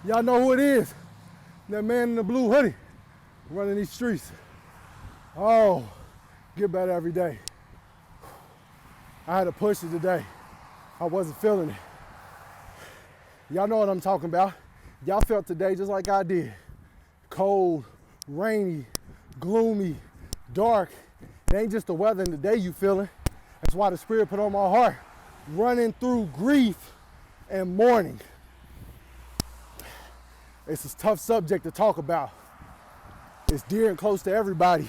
Y'all know who it is. That man in the blue hoodie running these streets. Oh, get better every day. I had to push it today. I wasn't feeling it. Y'all know what I'm talking about. Y'all felt today just like I did. Cold, rainy, gloomy, dark. It ain't just the weather and the day you feeling. That's why the Spirit put on my heart. Running through grief and mourning. It's a tough subject to talk about. It's dear and close to everybody,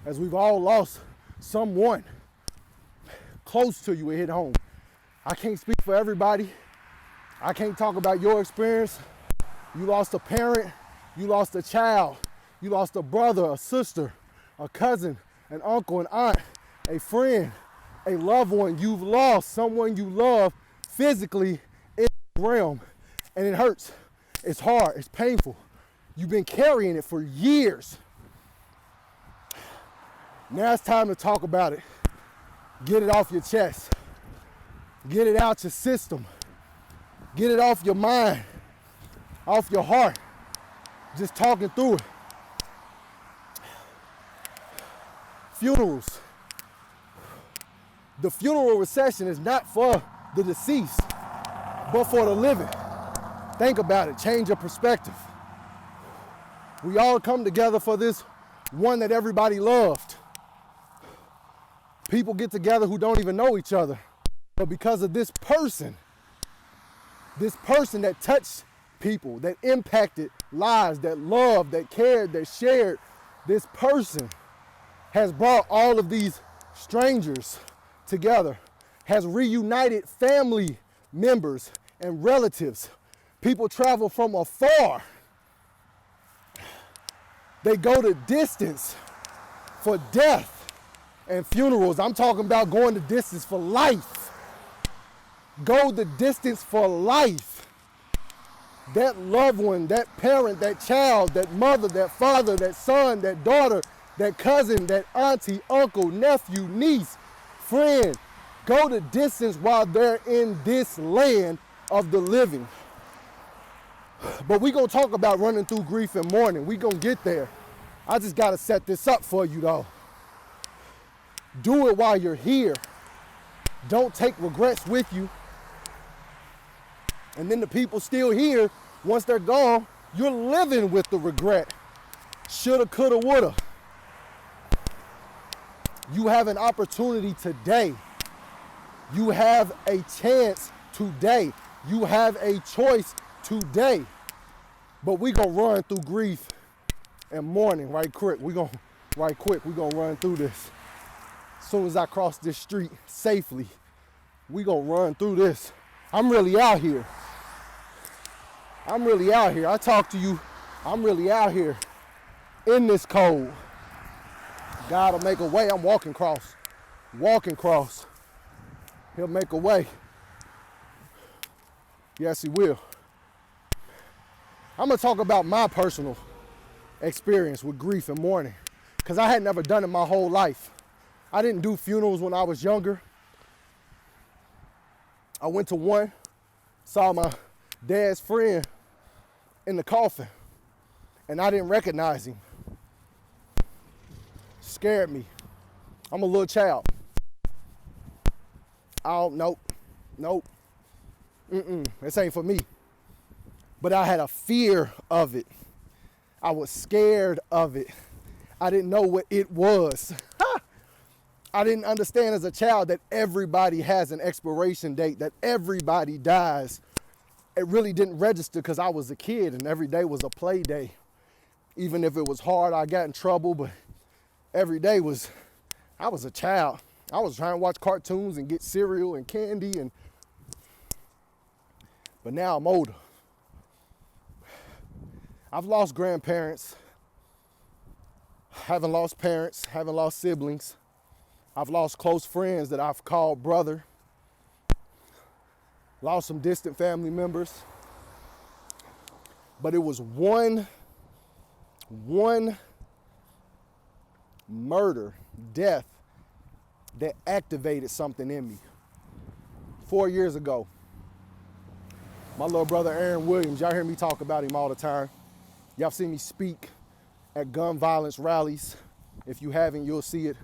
as we've all lost someone close to you. It hit home. I can't speak for everybody. I can't talk about your experience. You lost a parent, you lost a child, you lost a brother, a sister, a cousin, an uncle, an aunt, a friend, a loved one. You've lost someone you love physically in this realm, and it hurts. It's hard, it's painful. You've been carrying it for years. Now it's time to talk about it. Get it off your chest. Get it out your system. Get it off your mind, off your heart. Just talking through it. Funerals. The funeral recession is not for the deceased, but for the living. Think about it. Change your perspective. We all come together for this one that everybody loved. People get together who don't even know each other. But because of this person that touched people, that impacted lives, that loved, that cared, that shared, this person has brought all of these strangers together, has reunited family members and relatives. People travel from afar. They go the distance for death and funerals. I'm talking about going the distance for life. Go the distance for life. That loved one, that parent, that child, that mother, that father, that son, that daughter, that cousin, that auntie, uncle, nephew, niece, friend, go the distance while they're in this land of the living. But we're going to talk about running through grief and mourning. We're going to get there. I just got to set this up for you, though. Do it while you're here. Don't take regrets with you. And then the people still here, once they're gone, you're living with the regret. Shoulda, coulda, woulda. You have an opportunity today. You have a chance today. You have a choice today. But we're going to run through grief and mourning right quick. We're going to run through this. As soon as I cross this street safely, we're going to run through this. I'm really out here. I talk to you. I'm really out here in this cold. God will make a way. I'm walking across. He'll make a way. Yes, he will. I'm going to talk about my personal experience with grief and mourning, because I had never done it my whole life. I didn't do funerals when I was younger. I went to one, saw my dad's friend in the coffin, and I didn't recognize him. Scared me. I'm a little child. Nope. This ain't for me. But I had a fear of it. I was scared of it. I didn't know what it was. I didn't understand as a child that everybody has an expiration date, that everybody dies. It really didn't register because I was a kid and every day was a play day. Even if it was hard, I got in trouble, but every day I was a child. I was trying to watch cartoons and get cereal and candy, but now I'm older. I've lost grandparents, haven't lost parents, haven't lost siblings. I've lost close friends that I've called brother. Lost some distant family members. But it was one murder, death, that activated something in me. 4 years ago, My little brother Aaron Williams, y'all hear me talk about him all the time. Y'all seen me speak at gun violence rallies. If you haven't, you'll see it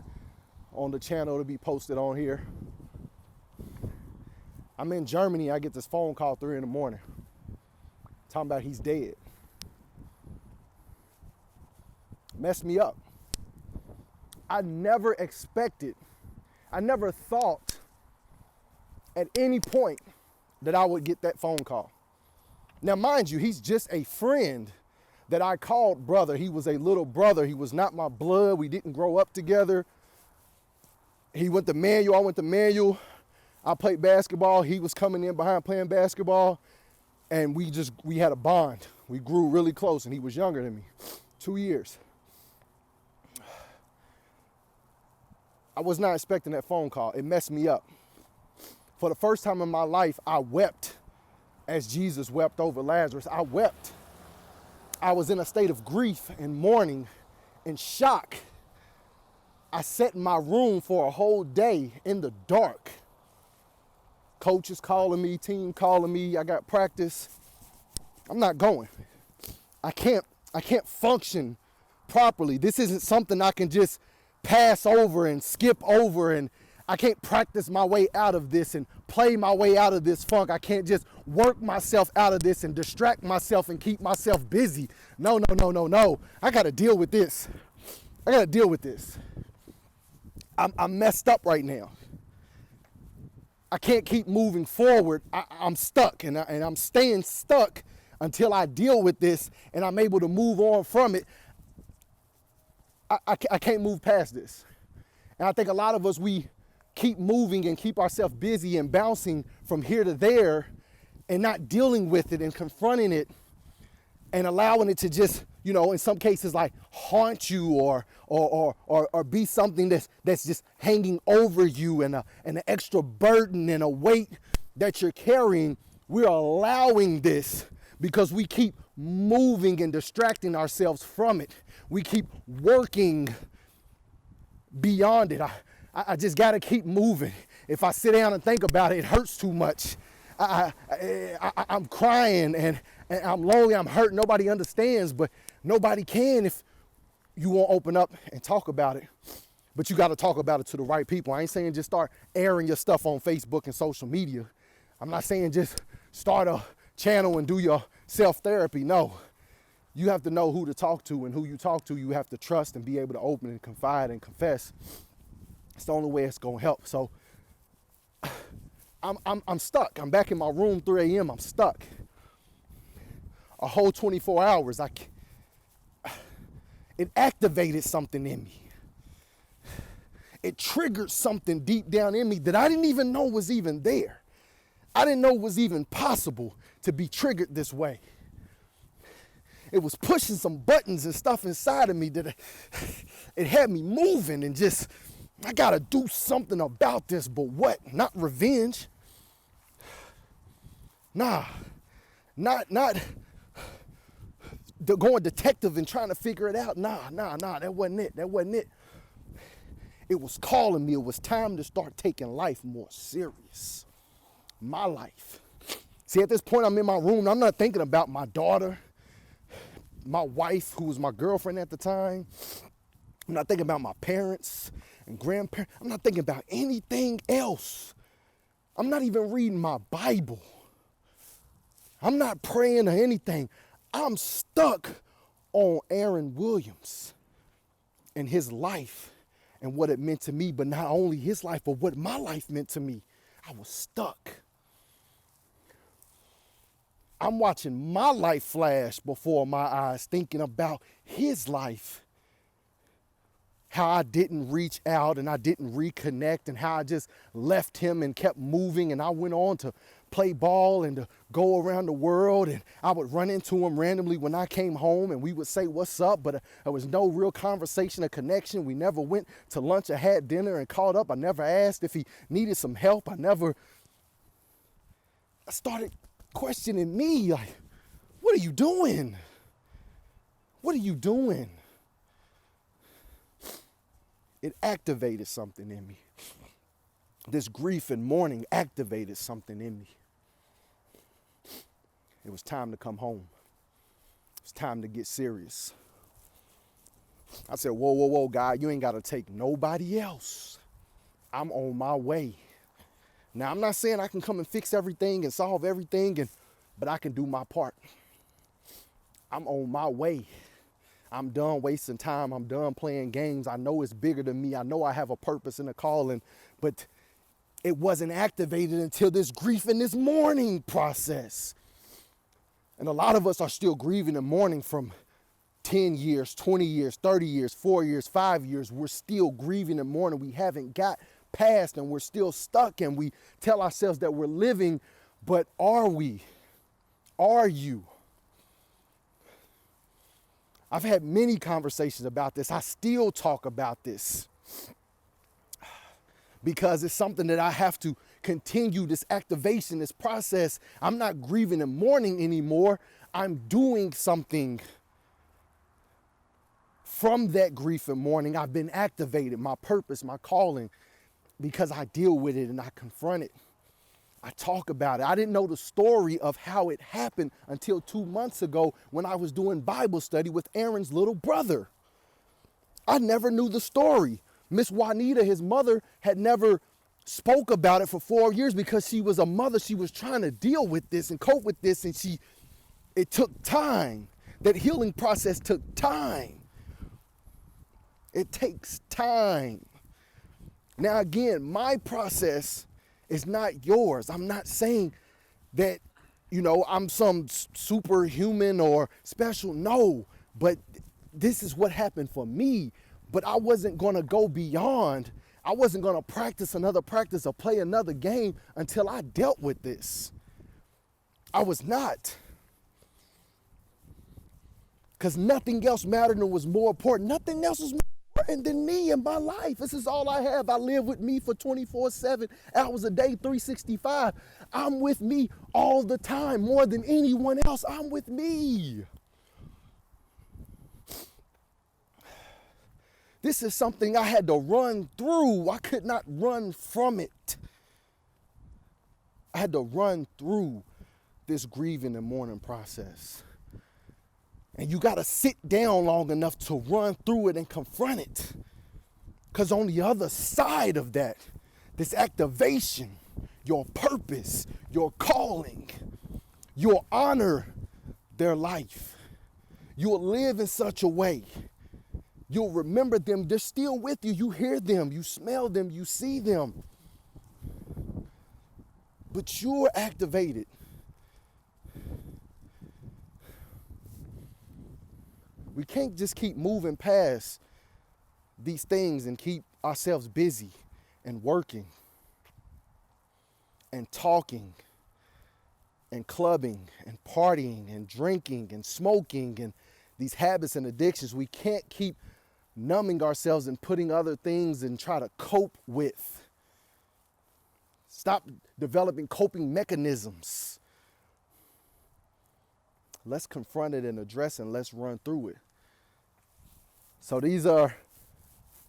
on the channel. It'll be posted on here. I'm in Germany. I get this phone call 3 in the morning talking about he's dead. Messed me up. I never expected, I never thought at any point that I would get that phone call. Now, mind you, he's just a friend that I called brother. He was a little brother. He was not my blood. We didn't grow up together. He went to Manual. I went to Manual. I played basketball. He was coming in behind playing basketball. And we had a bond. We grew really close, and he was younger than me, 2 years. I was not expecting that phone call. It messed me up. For the first time in my life, I wept as Jesus wept over Lazarus. I wept. I was in a state of grief and mourning and shock. I sat in my room for a whole day in the dark. Coaches calling me, team calling me, I got practice. I'm not going. I can't function properly. This isn't something I can just pass over and skip over, and I can't practice my way out of this and play my way out of this funk. I can't just work myself out of this and distract myself and keep myself busy. No. I got to deal with this. I'm messed up right now. I can't keep moving forward. I'm stuck, and I'm staying stuck until I deal with this and I'm able to move on from it. I can't move past this. And I think a lot of us, we keep moving and keep ourselves busy and bouncing from here to there and not dealing with it and confronting it and allowing it to just, in some cases, like haunt you or be something that's just hanging over you and an extra burden and a weight that you're carrying. We're allowing this because we keep moving and distracting ourselves from it. We keep working beyond it. I just got to keep moving. If I sit down and think about it, it hurts too much. I'm crying and I'm lonely, I'm hurt. Nobody understands, but nobody can if you won't open up and talk about it. But you got to talk about it to the right people. I ain't saying just start airing your stuff on Facebook and social media. I'm not saying just start a channel and do your self-therapy. No. You have to know who to talk to, and who you talk to, you have to trust and be able to open and confide and confess. It's the only way it's going to help. So I'm stuck. I'm back in my room 3 a.m. I'm stuck. A whole 24 hours. It activated something in me. It triggered something deep down in me that I didn't even know was even there. I didn't know it was even possible to be triggered this way. It was pushing some buttons and stuff inside of me that it had me moving and just, I got to do something about this, but what? Not revenge. Nah, not going detective and trying to figure it out. Nah, that wasn't it. It was calling me. It was time to start taking life more serious. My life. See, at this point, I'm in my room. I'm not thinking about my daughter, my wife, who was my girlfriend at the time. I'm not thinking about my parents and grandparents. I'm not thinking about anything else. I'm not even reading my Bible. I'm not praying or anything. I'm stuck on Aaron Williams and his life and what it meant to me, but not only his life, but what my life meant to me. I was stuck. I'm watching my life flash before my eyes, thinking about his life. How I didn't reach out and I didn't reconnect, and how I just left him and kept moving, and I went on to play ball and to go around the world, and I would run into him randomly when I came home and we would say, "What's up?" But there was no real conversation or connection. We never went to lunch or had dinner and caught up. I never asked if he needed some help. I started questioning me, like, what are you doing? What are you doing? It activated something in me. This grief and mourning activated something in me. It was time to come home. It's time to get serious. I said, whoa, whoa, whoa, God, you ain't got to take nobody else. I'm on my way. Now, I'm not saying I can come and fix everything and solve everything, but I can do my part. I'm on my way. I'm done wasting time. I'm done playing games. I know it's bigger than me. I know I have a purpose and a calling, but it wasn't activated until this grief and this mourning process. And a lot of us are still grieving and mourning from 10 years, 20 years, 30 years, 4 years, 5 years. We're still grieving and mourning. We haven't got past and we're still stuck, and we tell ourselves that we're living, but are we? Are you? I've had many conversations about this. I still talk about this because it's something that I have to continue, this activation, this process. I'm not grieving and mourning anymore. I'm doing something from that grief and mourning. I've been activated, my purpose, my calling, because I deal with it and I confront it. I talk about it. I didn't know the story of how it happened until 2 months ago when I was doing Bible study with Aaron's little brother. I never knew the story. Miss Juanita, his mother, had never spoke about it for 4 years because she was a mother. She was trying to deal with this and cope with this, and it took time. That healing process took time. It takes time. Now, again, my process is not yours. I'm not saying that, I'm some superhuman or special. No, but this is what happened for me. But I wasn't going to go beyond. I wasn't going to practice another practice or play another game until I dealt with this. I was not. Because nothing else mattered and was more important. Nothing else was more important than me in my life. This is all I have. I live with me for 24/7 hours a day, 365. I'm with me all the time, more than anyone else. I'm with me. This is something I had to run through. I could not run from it. I had to run through this grieving and mourning process. And you got to sit down long enough to run through it and confront it. Because on the other side of that, this activation, your purpose, your calling, you'll honor their life. You'll live in such a way. You'll remember them. They're still with you. You hear them. You smell them. You see them. But you're activated. We can't just keep moving past these things and keep ourselves busy and working and talking and clubbing and partying and drinking and smoking and these habits and addictions. We can't keep numbing ourselves and putting other things and try to cope with. Stop developing coping mechanisms. Let's confront it and address it, and let's run through it. So these are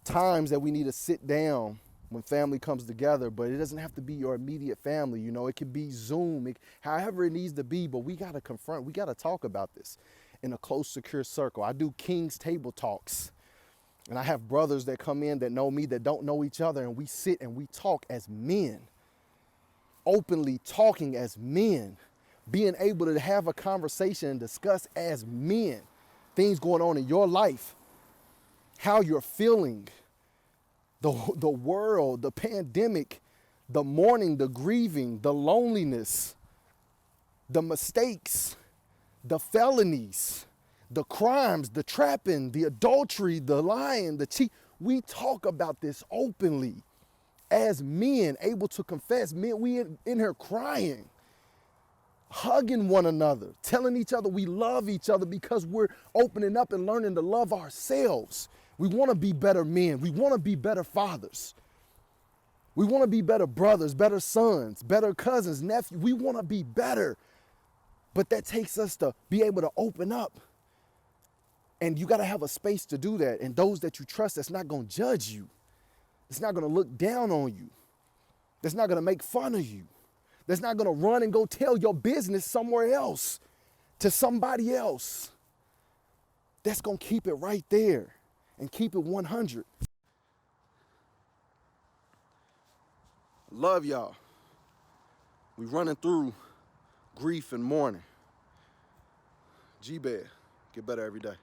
times that we need to sit down when family comes together, but it doesn't have to be your immediate family. It could be Zoom, however it needs to be, but we got to confront, we got to talk about this in a close, secure circle. I do King's Table Talks, and I have brothers that come in that know me, that don't know each other, and we sit and we talk as men, openly talking as men, being able to have a conversation and discuss as men things going on in your life, how you're feeling, the world, the pandemic, the mourning, the grieving, the loneliness, the mistakes, the felonies, the crimes, the trapping, the adultery, the lying, the cheat. We talk about this openly as men, able to confess. Men, we in here crying, hugging one another, telling each other we love each other because we're opening up and learning to love ourselves. We want to be better men. We want to be better fathers. We want to be better brothers, better sons, better cousins, nephews. We want to be better. But that takes us to be able to open up. And you got to have a space to do that. And those that you trust, that's not going to judge you. It's not going to look down on you. That's not going to make fun of you. That's not gonna run and go tell your business somewhere else, to somebody else. That's gonna keep it right there and keep it 100. Love y'all. We running through grief and mourning. GBED, get better every day.